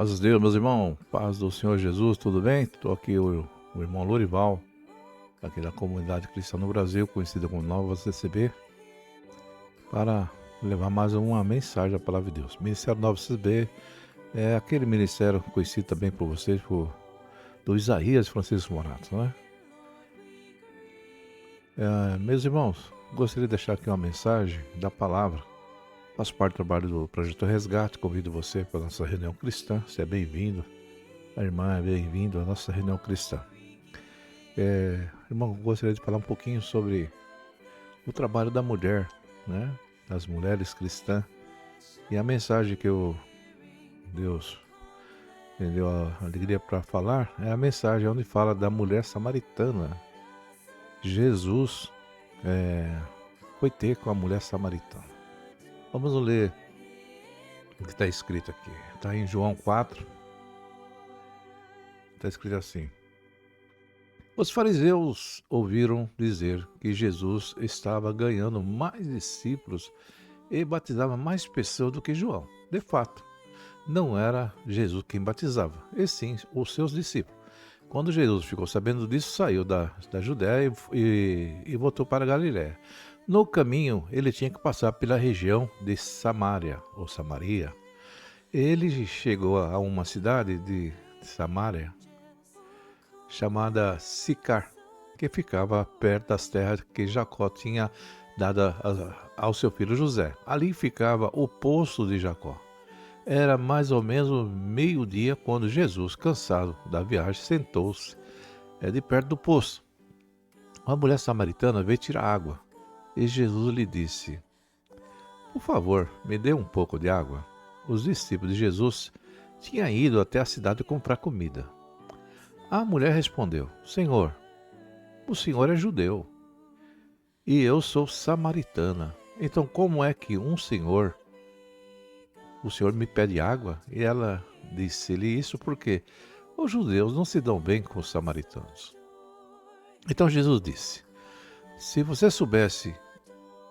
Paz de Deus, meus irmãos, paz do Senhor Jesus, tudo bem? Estou aqui, o irmão Lorival, aqui da comunidade cristã no Brasil, conhecida como Nova CCB, para levar mais uma mensagem da Palavra de Deus. Ministério Nova CCB é aquele ministério conhecido também por vocês, do Isaías Francisco Morato, não é? Meus irmãos, gostaria de deixar aqui uma mensagem da Palavra. Faço parte do trabalho do Projeto Resgate, convido você para a nossa reunião cristã, você é bem-vindo. A irmã é bem-vindo à nossa reunião cristã. Irmão, gostaria de falar um pouquinho sobre o trabalho da mulher, né? Das mulheres cristãs. E a mensagem que Deus me deu a alegria para falar é a mensagem onde fala da mulher samaritana. Jesus foi ter com a mulher samaritana. Vamos ler o que está escrito aqui. Está em João 4. Está escrito assim: Os fariseus ouviram dizer que Jesus estava ganhando mais discípulos e batizava mais pessoas do que João. De fato, não era Jesus quem batizava, e sim os seus discípulos. Quando Jesus ficou sabendo disso, saiu da Judéia e voltou para a Galiléia. No caminho, ele tinha que passar pela região de Samaria, ou Samaria. Ele chegou a uma cidade de Samaria chamada Sicar, que ficava perto das terras que Jacó tinha dado ao seu filho José. Ali ficava o poço de Jacó. Era mais ou menos meio-dia quando Jesus, cansado da viagem, sentou-se de perto do poço. Uma mulher samaritana veio tirar água e Jesus lhe disse: Por favor, me dê um pouco de água. Os discípulos de Jesus tinham ido até a cidade comprar comida. A mulher respondeu: Senhor, o senhor é judeu e eu sou samaritana. Então como é que o senhor me pede água? E ela disse-lhe isso porque os judeus não se dão bem com os samaritanos. Então Jesus disse: Se você soubesse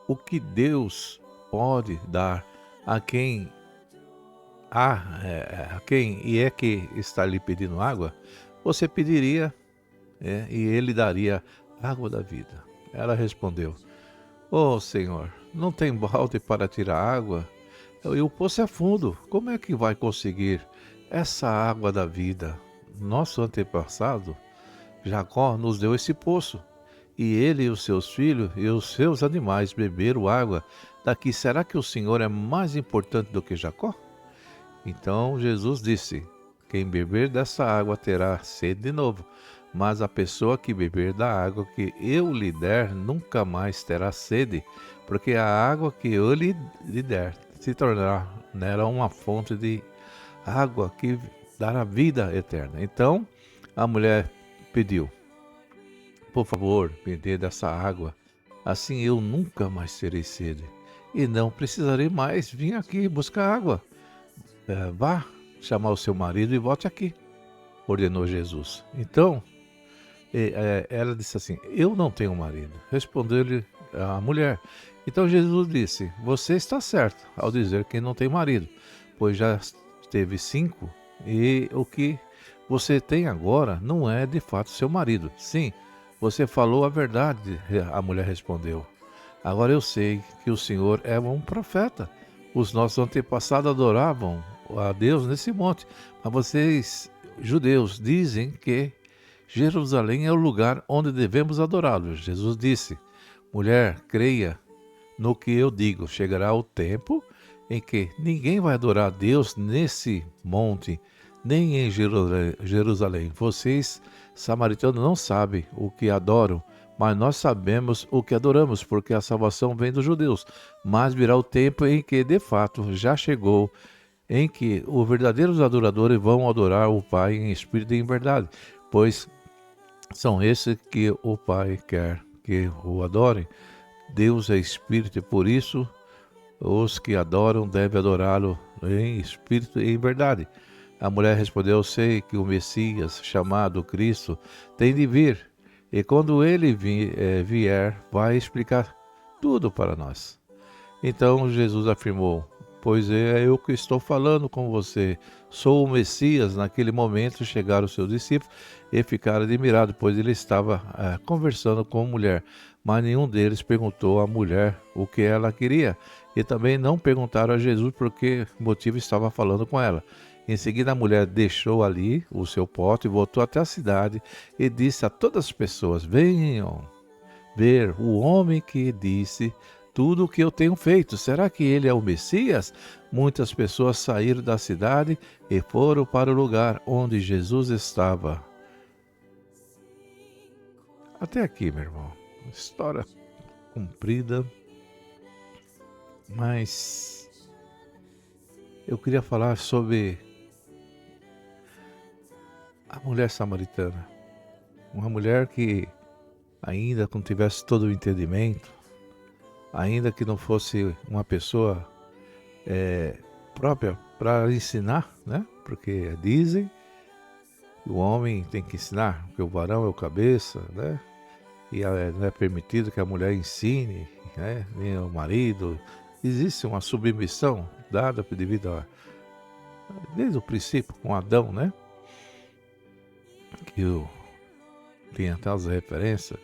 o que Deus pode dar a quem que está lhe pedindo água, você pediria e ele daria água da vida. Ela respondeu: Senhor, não tem balde para tirar água e o poço é fundo. Como é que vai conseguir essa água da vida? Nosso antepassado, Jacó, nos deu esse poço e ele e os seus filhos e os seus animais beberam água daqui. Será que o Senhor é mais importante do que Jacó? Então Jesus disse: Quem beber dessa água terá sede de novo, mas a pessoa que beber da água que eu lhe der nunca mais terá sede, porque a água que eu lhe der se tornará nela uma fonte de água que dará vida eterna. Então a mulher pediu: Por favor, me dê dessa água, assim eu nunca mais terei sede e não precisarei mais vir aqui buscar água. Vá chamar o seu marido e volte aqui, ordenou Jesus. Então, ela disse assim: Eu não tenho marido. Respondeu-lhe a mulher. Então Jesus disse: Você está certo ao dizer que não tem marido, pois já teve 5 e o que você tem agora não é de fato seu marido. Sim, você falou a verdade, a mulher respondeu. Agora eu sei que o Senhor é um profeta. Os nossos antepassados adoravam a Deus nesse monte, mas vocês, judeus, dizem que Jerusalém é o lugar onde devemos adorá-lo. Jesus disse: Mulher, creia no que eu digo. Chegará o tempo em que ninguém vai adorar a Deus nesse monte, nem em Jerusalém. Vocês, samaritanos, não sabem o que adoram, mas nós sabemos o que adoramos, porque a salvação vem dos judeus. Mas virá o tempo em que, de fato, já chegou, em que os verdadeiros adoradores vão adorar o Pai em espírito e em verdade, pois são esses que o Pai quer que o adorem. Deus é espírito e por isso os que adoram devem adorá-lo em espírito e em verdade. A mulher respondeu: Eu sei que o Messias, chamado Cristo, tem de vir, e quando ele vier, vai explicar tudo para nós. Então Jesus afirmou: pois é eu que estou falando com você. Sou o Messias. Naquele momento chegaram os seus discípulos e ficaram admirados, pois ele estava conversando com a mulher. Mas nenhum deles perguntou à mulher o que ela queria. E também não perguntaram a Jesus por que motivo estava falando com ela. Em seguida, a mulher deixou ali o seu pote e voltou até a cidade e disse a todas as pessoas: venham ver o homem que disse tudo o que eu tenho feito. Será que ele é o Messias? Muitas pessoas saíram da cidade e foram para o lugar onde Jesus estava. Até aqui, meu irmão. História comprida, mas eu queria falar sobre a mulher samaritana. Uma mulher que, ainda que não tivesse todo o entendimento, ainda que não fosse uma pessoa própria para ensinar, né? Porque dizem que o homem tem que ensinar, que o varão é o cabeça, né? E não é permitido que a mulher ensine, né? Nem o marido. Existe uma submissão dada devido desde o princípio com Adão, né? Que tem até as referências,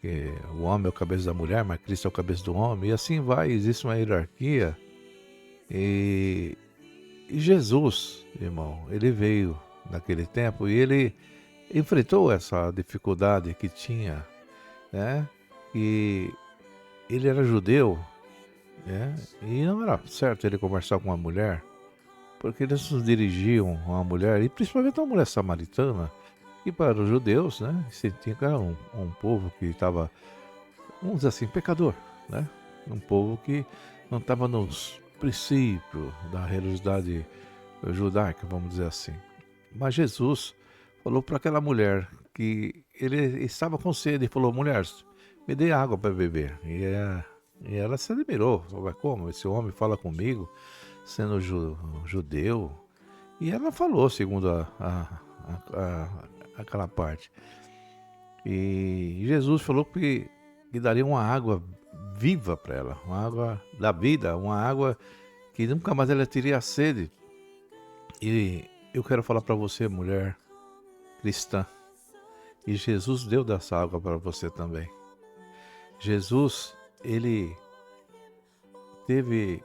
que o homem é o cabeça da mulher, mas Cristo é o cabeça do homem, e assim vai, existe uma hierarquia. E Jesus, irmão, ele veio naquele tempo e ele enfrentou essa dificuldade que tinha, né? E ele era judeu, né? E não era certo ele conversar com uma mulher, porque eles nos dirigiam a uma mulher, e principalmente uma mulher samaritana, e para os judeus, né? Sentiam que era um povo que estava, vamos dizer assim, pecador, né? Um povo que não estava nos princípios da religiosidade judaica, vamos dizer assim. Mas Jesus falou para aquela mulher que ele estava com sede e falou: mulher, me dê água para beber. E ela se admirou, falou: como? Esse homem fala comigo, sendo judeu? E ela falou, segundo aquela parte. E Jesus falou que daria uma água viva para ela, uma água da vida, uma água que nunca mais ela teria sede. E eu quero falar para você, mulher cristã, e Jesus deu dessa água para você também. Jesus, ele teve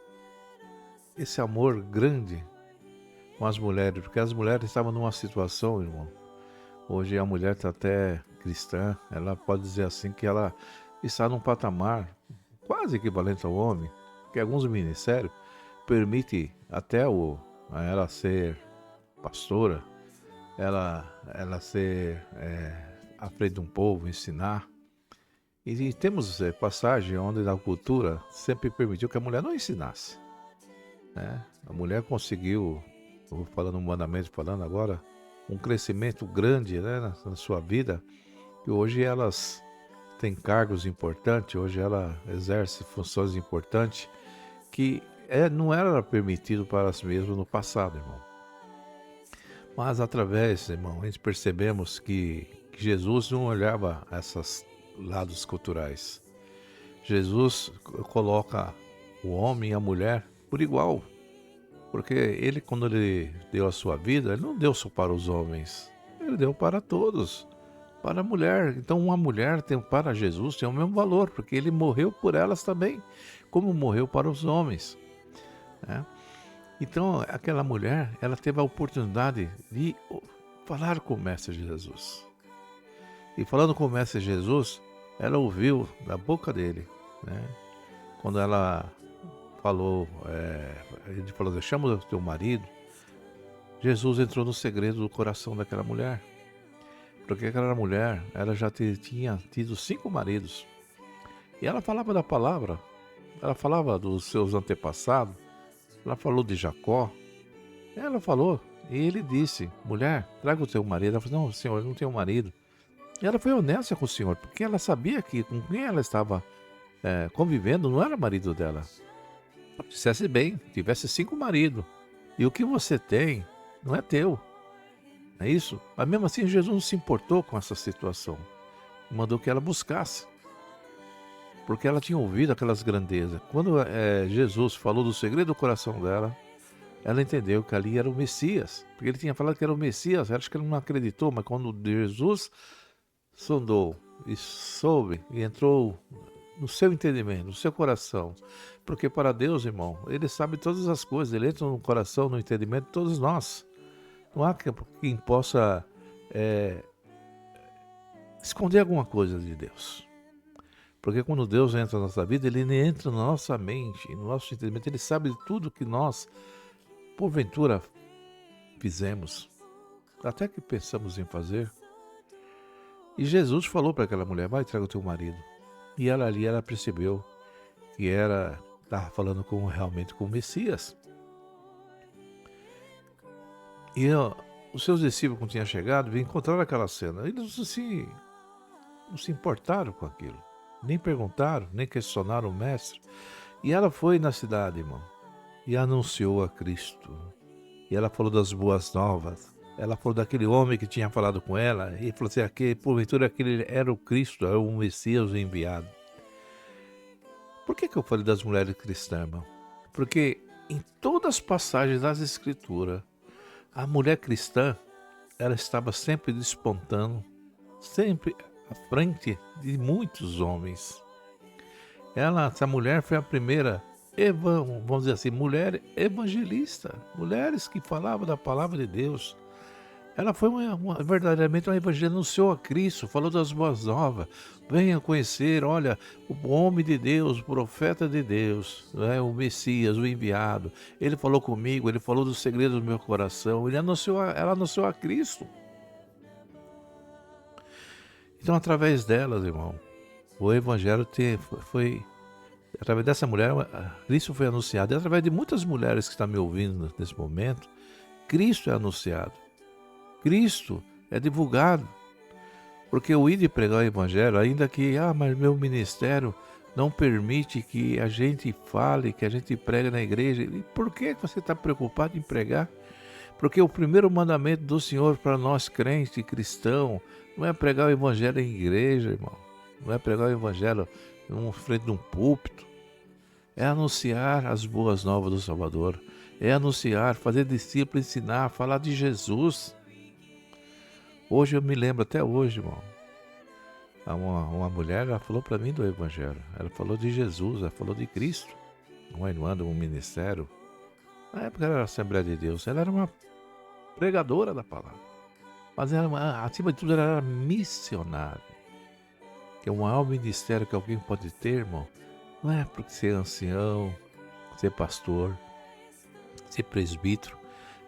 esse amor grande com as mulheres, porque as mulheres estavam numa situação, irmão. Hoje a mulher está até cristã, ela pode dizer assim que ela está num patamar quase equivalente ao homem, que alguns ministérios permitem até ela ser pastora, ela ser à frente de um povo, ensinar. E temos passagem onde na cultura sempre permitiu que a mulher não ensinasse, né? A mulher conseguiu, eu vou falando humanamente, falando agora, um crescimento grande, né, na sua vida, que hoje elas têm cargos importantes, hoje ela exerce funções importantes que não era permitido para si mesmo no passado, irmão. Mas através, irmão, a gente percebemos que Jesus não olhava esses lados culturais. Jesus coloca o homem e a mulher por igual. Porque ele, quando ele deu a sua vida, ele não deu só para os homens. Ele deu para todos, para a mulher. Então uma mulher para Jesus tem o mesmo valor, porque ele morreu por elas também, como morreu para os homens, né? Então aquela mulher, ela teve a oportunidade de falar com o Mestre Jesus. E falando com o Mestre Jesus, ela ouviu da boca dele, né? Quando ela falou, ele falou: chama o teu marido. Jesus entrou no segredo do coração daquela mulher, porque aquela mulher, ela já tinha tido 5 maridos, e ela falava da palavra, ela falava dos seus antepassados, ela falou de Jacó, ela falou, e ele disse: mulher, traga o teu marido. Ela falou: não, senhor, eu não tenho marido. E ela foi honesta com o senhor, porque ela sabia que com quem ela estava convivendo não era marido dela. Dissesse bem, tivesse 5 maridos, e o que você tem não é teu, é isso? Mas mesmo assim Jesus não se importou com essa situação, mandou que ela buscasse. porque ela tinha ouvido aquelas grandezas. Quando Jesus falou do segredo do coração dela, ela entendeu que ali era o Messias, porque ele tinha falado que era o Messias. Acho que ela não acreditou, mas quando Jesus sondou e soube e entrou no seu entendimento, no seu coração, porque para Deus, irmão, Ele sabe todas as coisas, Ele entra no coração, no entendimento de todos nós. Não há quem possa esconder alguma coisa de Deus. Porque quando Deus entra na nossa vida, Ele entra na nossa mente, no nosso entendimento. Ele sabe de tudo que nós, porventura, fizemos, até que pensamos em fazer. E Jesus falou para aquela mulher: vai, traga o teu marido. E ela ali, ela percebeu que estava falando realmente com o Messias. E os seus discípulos, quando tinham chegado, encontraram aquela cena. Eles não se importaram com aquilo. Nem perguntaram, nem questionaram o mestre. E ela foi na cidade, irmão, e anunciou a Cristo. E ela falou das boas novas. Ela falou daquele homem que tinha falado com ela. E falou assim, porventura aquele era o Cristo, era o Messias o enviado. Por que eu falei das mulheres cristãs, irmão? Porque em todas as passagens das Escrituras, a mulher cristã, ela estava sempre despontando, sempre à frente de muitos homens. Essa mulher foi a primeira, vamos dizer assim, mulher evangelista. Mulheres que falavam da palavra de Deus. Ela foi verdadeiramente uma evangelista, anunciou a Cristo, falou das boas novas. Venha conhecer, olha, o homem de Deus, o profeta de Deus, o Messias, o enviado. Ele falou comigo, ele falou dos segredos do meu coração, ela anunciou a Cristo. Então, através delas, irmão, o evangelho foi, através dessa mulher, Cristo foi anunciado. E através de muitas mulheres que estão me ouvindo nesse momento, Cristo é anunciado. Cristo é divulgado. Porque o ir de pregar o evangelho, ainda que, mas meu ministério não permite que a gente fale, que a gente pregue na igreja. E por que você está preocupado em pregar? Porque o primeiro mandamento do Senhor para nós crentes e cristãos não é pregar o evangelho em igreja, irmão. Não é pregar o evangelho em frente de um púlpito. É anunciar as boas novas do Salvador. É anunciar, fazer discípulo, ensinar, falar de Jesus. Hoje eu me lembro, até hoje, irmão. Uma mulher, ela falou para mim do evangelho. Ela falou de Jesus, ela falou de Cristo. Uma irmã de um ministério. Na época ela era Assembleia de Deus. Ela era uma pregadora da palavra. Mas ela, acima de tudo, ela era missionária. Que é o maior ministério que alguém pode ter, irmão. Não é porque ser ancião, ser pastor, ser presbítero.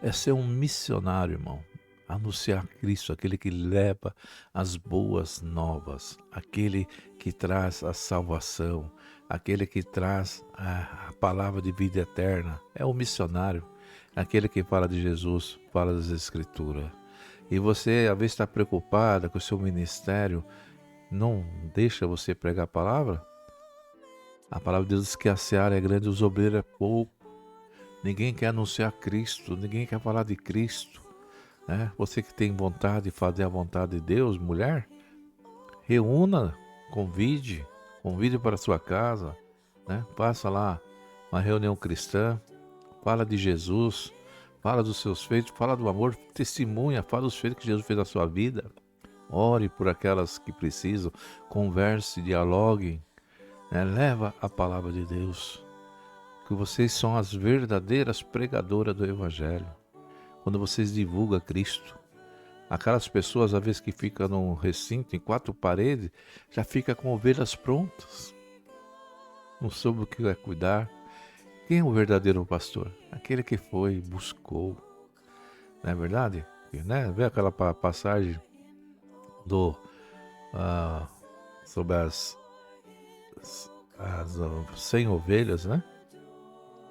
É ser um missionário, irmão. Anunciar Cristo, aquele que leva as boas novas, aquele que traz a salvação, aquele que traz a palavra de vida eterna. É o missionário, aquele que fala de Jesus, fala das Escrituras. E você, às vezes, está preocupada com o seu ministério, não deixa você pregar a palavra? A palavra de Deus diz que a seara é grande e os obreiros é pouco. Ninguém quer anunciar Cristo, ninguém quer falar de Cristo. Você que tem vontade de fazer a vontade de Deus, mulher, reúna, convide para a sua casa, faça lá uma reunião cristã, fala de Jesus, fala dos seus feitos, fala do amor, testemunha, fala dos feitos que Jesus fez na sua vida, ore por aquelas que precisam, converse, dialogue, leva a palavra de Deus, que vocês são as verdadeiras pregadoras do Evangelho. Quando vocês divulgam Cristo, aquelas pessoas, às vezes, que ficam num recinto, em 4 paredes, já fica com ovelhas prontas. Não soube o que vai cuidar. Quem é o verdadeiro pastor? Aquele que foi, buscou. Não é verdade? Vê aquela passagem sobre as 100 ovelhas,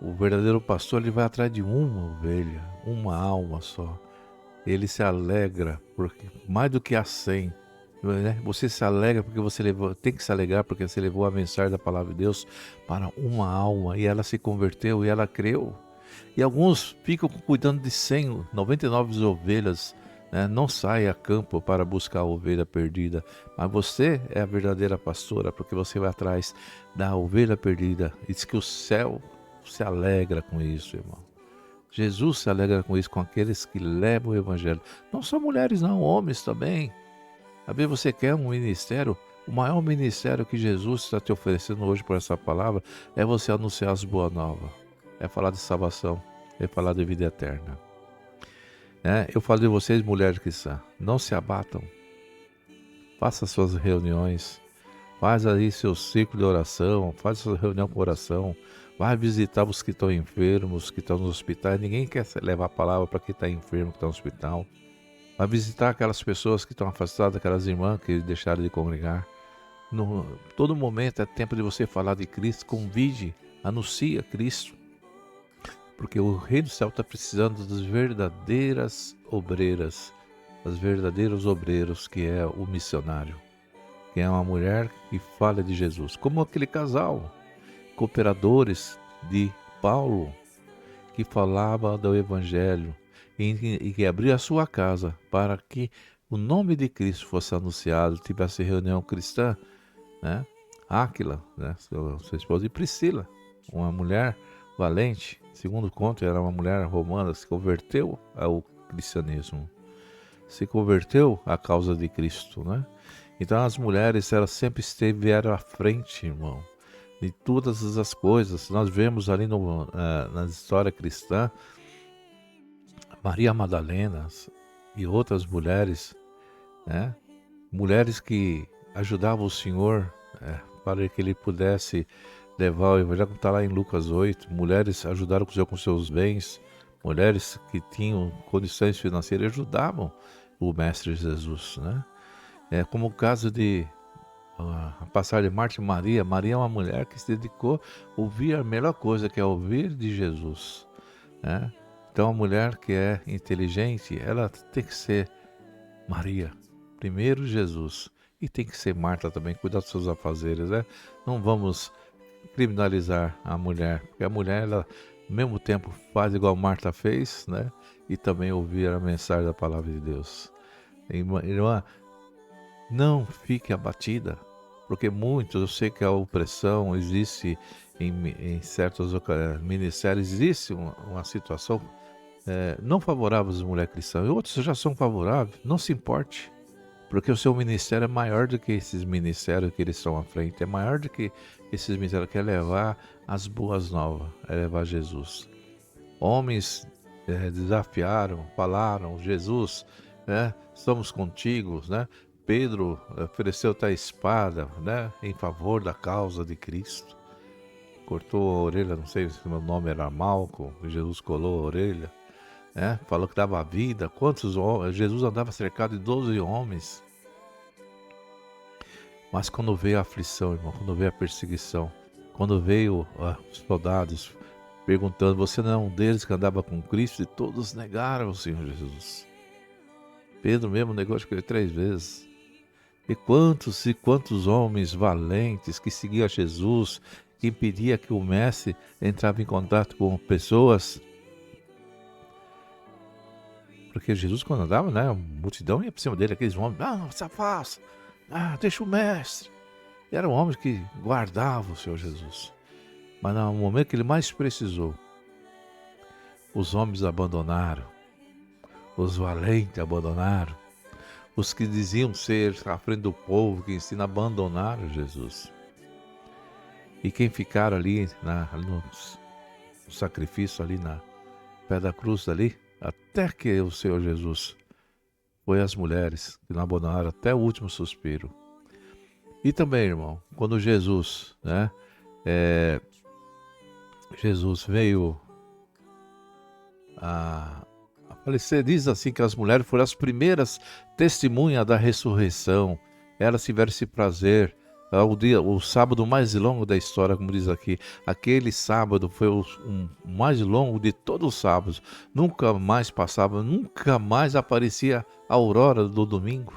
O verdadeiro pastor, ele vai atrás de uma ovelha, uma alma só. Ele se alegra, porque mais do que a 100. Você se alegra porque você tem que se alegrar porque você levou a mensagem da palavra de Deus para uma alma e ela se converteu e ela creu. E alguns ficam cuidando de 100, 99 ovelhas né? Não sai a campo para buscar a ovelha perdida, mas você é a verdadeira pastora, porque você vai atrás da ovelha perdida. E diz que o céu se alegra com isso, irmão. Jesus se alegra com isso, com aqueles que levam o evangelho. Não só mulheres não, homens também. Às vezes você quer um ministério, o maior ministério que Jesus está te oferecendo hoje por essa palavra é você anunciar as boas novas, é falar de salvação, é falar de vida eterna. Eu falo de vocês, mulheres cristãs, não se abatam, faça suas reuniões, faz aí seu ciclo de oração, faz sua reunião com oração, vai visitar os que estão enfermos, que estão nos hospitais. Ninguém quer levar a palavra para quem está enfermo, que está no hospital. Vai visitar aquelas pessoas que estão afastadas, aquelas irmãs que deixaram de congregar. Todo momento é tempo de você falar de Cristo, convide, anuncia Cristo. Porque o reino do céu está precisando das verdadeiras obreiras, dos verdadeiros obreiros, que é o missionário, que é uma mulher que fala de Jesus, como aquele casal, cooperadores de Paulo, que falava do Evangelho e que abria a sua casa para que o nome de Cristo fosse anunciado, tivesse reunião cristã, né? Áquila, né? Sua esposa, e Priscila, uma mulher valente, segundo conto, era uma mulher romana, se converteu ao cristianismo, se converteu à causa de Cristo, né? Então as mulheres, elas sempre estiveram à frente, irmão, de todas as coisas. Nós vemos ali na história cristã, Maria Madalena e outras mulheres, né? Mulheres que ajudavam o Senhor, para que ele pudesse levar o evangelho, como está lá em Lucas 8. Mulheres ajudaram o Senhor com seus bens, mulheres que tinham condições financeiras ajudavam o Mestre Jesus, né? Como o caso de a passagem de Marta e Maria. Maria é uma mulher que se dedicou a ouvir a melhor coisa, que é ouvir de Jesus, né? Então a mulher que é inteligente, ela tem que ser Maria, primeiro Jesus, e tem que ser Marta também, cuidar dos seus afazeres, né? Não vamos criminalizar a mulher, porque a mulher, ela ao mesmo tempo faz igual Marta fez, né? E também ouvir a mensagem da palavra de Deus. Irmã, não fique abatida, porque muitos, eu sei que a opressão existe em certos ministérios, existe uma situação não favorável às mulheres cristãs, e outros já são favoráveis. Não se importe, porque o seu ministério é maior do que esses ministérios que eles estão à frente, é maior do que esses ministérios, que é levar as boas novas, é levar Jesus. Homens desafiaram, falaram, Jesus, né, estamos contigo, né? Pedro ofereceu até a espada, né, em favor da causa de Cristo. Cortou a orelha, não sei se o meu nome era Malco, Jesus colou a orelha. Falou que dava vida. Quantos homens? Jesus andava cercado de 12 homens. Mas quando veio a aflição, irmão, quando veio a perseguição, quando veio os soldados perguntando, você não é um deles que andava com Cristo? E todos negaram o Senhor Jesus. Pedro mesmo negou, acho que 3 vezes. E quantos homens valentes que seguiam a Jesus, que impedia que o mestre entrava em contato com pessoas. Porque Jesus, quando andava, né, a multidão ia por cima dele, aqueles homens, se afasta, deixa o mestre. E eram homens que guardavam o Senhor Jesus. Mas no momento que ele mais precisou, os homens abandonaram, os valentes abandonaram, os que diziam ser à frente do povo, que ensina, abandonaram Jesus. E quem ficaram ali no sacrifício, ali na pé da cruz ali, até que o Senhor Jesus, foi as mulheres que não abandonaram até o último suspiro. E também, irmão, quando Jesus, né, Jesus veio a falecer, diz assim que as mulheres foram as primeiras testemunhas da ressurreição. Elas tiveram esse prazer. O sábado mais longo da história, como diz aqui. Aquele sábado foi o mais longo de todos os sábados. Nunca mais passava, nunca mais aparecia a aurora do domingo.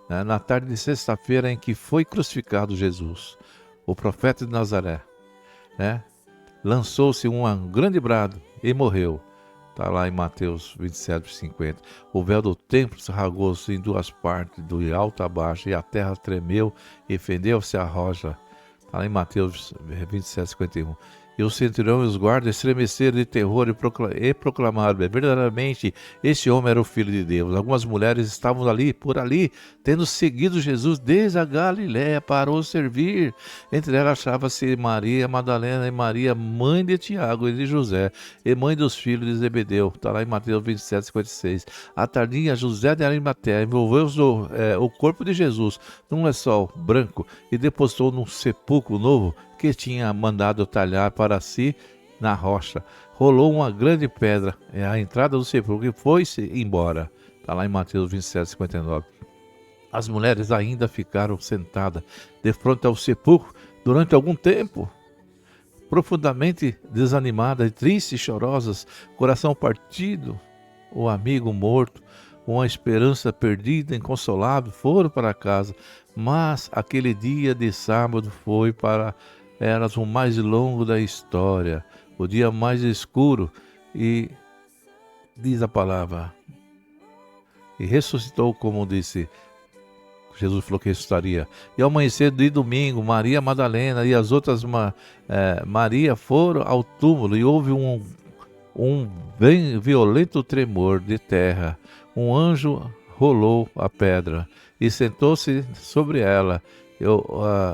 Na tarde de sexta-feira em que foi crucificado Jesus, o profeta de Nazaré, lançou-se um grande brado e morreu. Está lá em Mateus 27:50. O véu do templo se rasgou-se em duas partes, de alto a baixo, e a terra tremeu e fendeu-se a rocha. Está lá em Mateus 27:51. E o centurião e os guardas estremeceram de terror e proclamaram: verdadeiramente, esse homem era o Filho de Deus. Algumas mulheres estavam por ali, tendo seguido Jesus desde a Galiléia para o servir. Entre elas achava-se Maria Madalena e Maria, mãe de Tiago e de José, e mãe dos filhos de Zebedeu. Está lá em Mateus 27:56. À tardinha, José de Arimateia envolveu o corpo de Jesus num lençol branco e depositou num sepulcro novo que tinha mandado talhar para si na rocha. Rolou uma grande pedra à entrada do sepulcro e foi-se embora. Está lá em Mateus 27:59. As mulheres ainda ficaram sentadas de frente ao sepulcro durante algum tempo, profundamente desanimadas, tristes e chorosas, coração partido, o amigo morto, uma esperança perdida, inconsolável, foram para casa. Mas aquele dia de sábado foi para elas o mais longo da história, o dia mais escuro, e diz a palavra, e ressuscitou, como disse, Jesus falou que ressuscitaria. E ao amanhecer de domingo, Maria Madalena e as outras Maria foram ao túmulo, e houve um bem violento tremor de terra. Um anjo rolou a pedra e sentou-se sobre ela.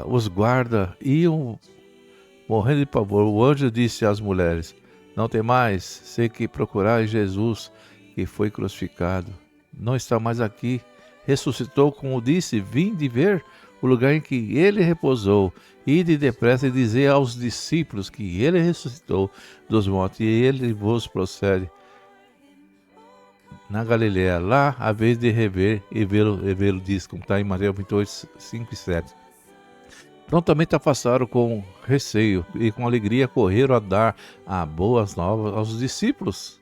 Os guardas iam morrendo de pavor. O anjo disse às mulheres: não temais, sei que procurais Jesus, que foi crucificado. Não está mais aqui. Ressuscitou, como disse, vinde ver o lugar em que ele repousou. Ide depressa e dizei aos discípulos que ele ressuscitou dos mortos, e ele vos procede na Galiléia. Lá a vez de rever e vê-lo, diz, como está em Mateus 28, 5 e 7. Prontamente afastaram com receio e com alegria correram a dar boas novas aos discípulos.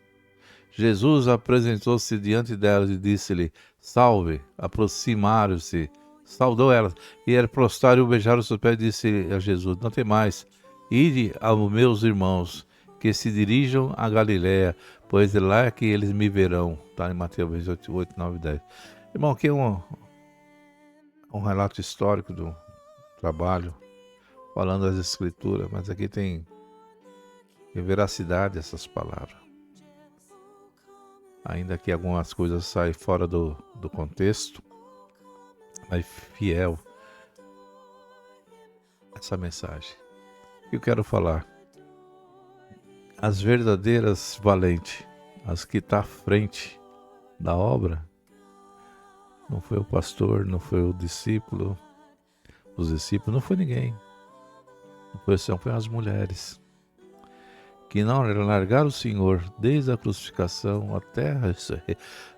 Jesus apresentou-se diante delas e disse-lhe: salve. Aproximaram-se, saudou elas, e eles prostraram e beijaram os seus pés, e disse a Jesus: não temais, ide aos meus irmãos, que se dirijam a Galiléia, pois é lá que eles me verão. Está em Mateus 28, 9 e 10. Irmão, aqui é um relato histórico do trabalho, falando das escrituras, mas aqui tem veracidade essas palavras. Ainda que algumas coisas saem fora do contexto, mas fiel essa mensagem. Eu quero falar, as verdadeiras valentes, as que estão à frente da obra, não foi o pastor, não foi o discípulo, os discípulos, não foi ninguém. Foi as mulheres, que não largaram o Senhor desde a crucificação até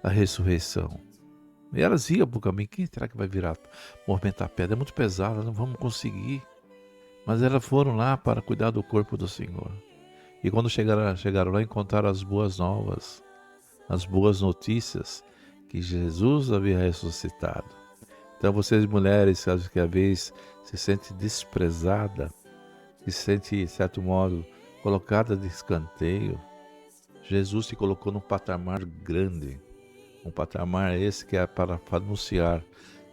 a ressurreição. E elas iam para o caminho. Quem será que vai virar, movimentar a pedra? É muito pesada, não vamos conseguir. Mas elas foram lá para cuidar do corpo do Senhor. E quando chegaram lá, encontraram as boas novas, as boas notícias, que Jesus havia ressuscitado. Então vocês mulheres, que às vezes se sente desprezada, se sente, de certo modo, colocada de escanteio, Jesus te colocou num patamar grande, um patamar esse que é para anunciar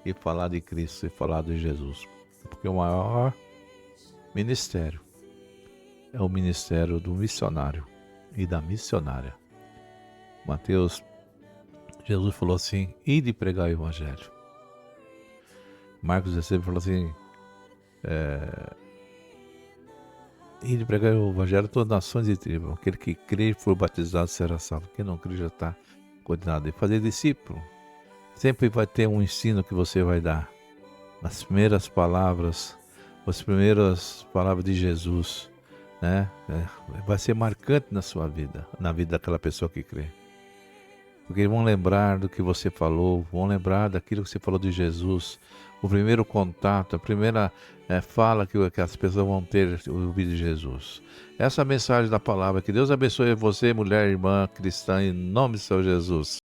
e falar de Cristo e falar de Jesus, porque o maior ministério é o ministério do missionário e da missionária. Mateus, Jesus falou assim: ide pregar o evangelho. Marcos 16 falou assim: ide pregar o evangelho a todas as nações e tribos. Aquele que crê e for batizado será salvo. Quem não crê já está condenado. E fazer discípulo. Sempre vai ter um ensino que você vai dar. As primeiras palavras de Jesus, né? Vai ser marcante na sua vida, na vida daquela pessoa que crê. Porque vão lembrar do que você falou, vão lembrar daquilo que você falou de Jesus. O primeiro contato, a primeira fala que as pessoas vão ter ouvido de Jesus. Essa é a mensagem da palavra. Que Deus abençoe você, mulher, irmã cristã, em nome do Senhor Jesus.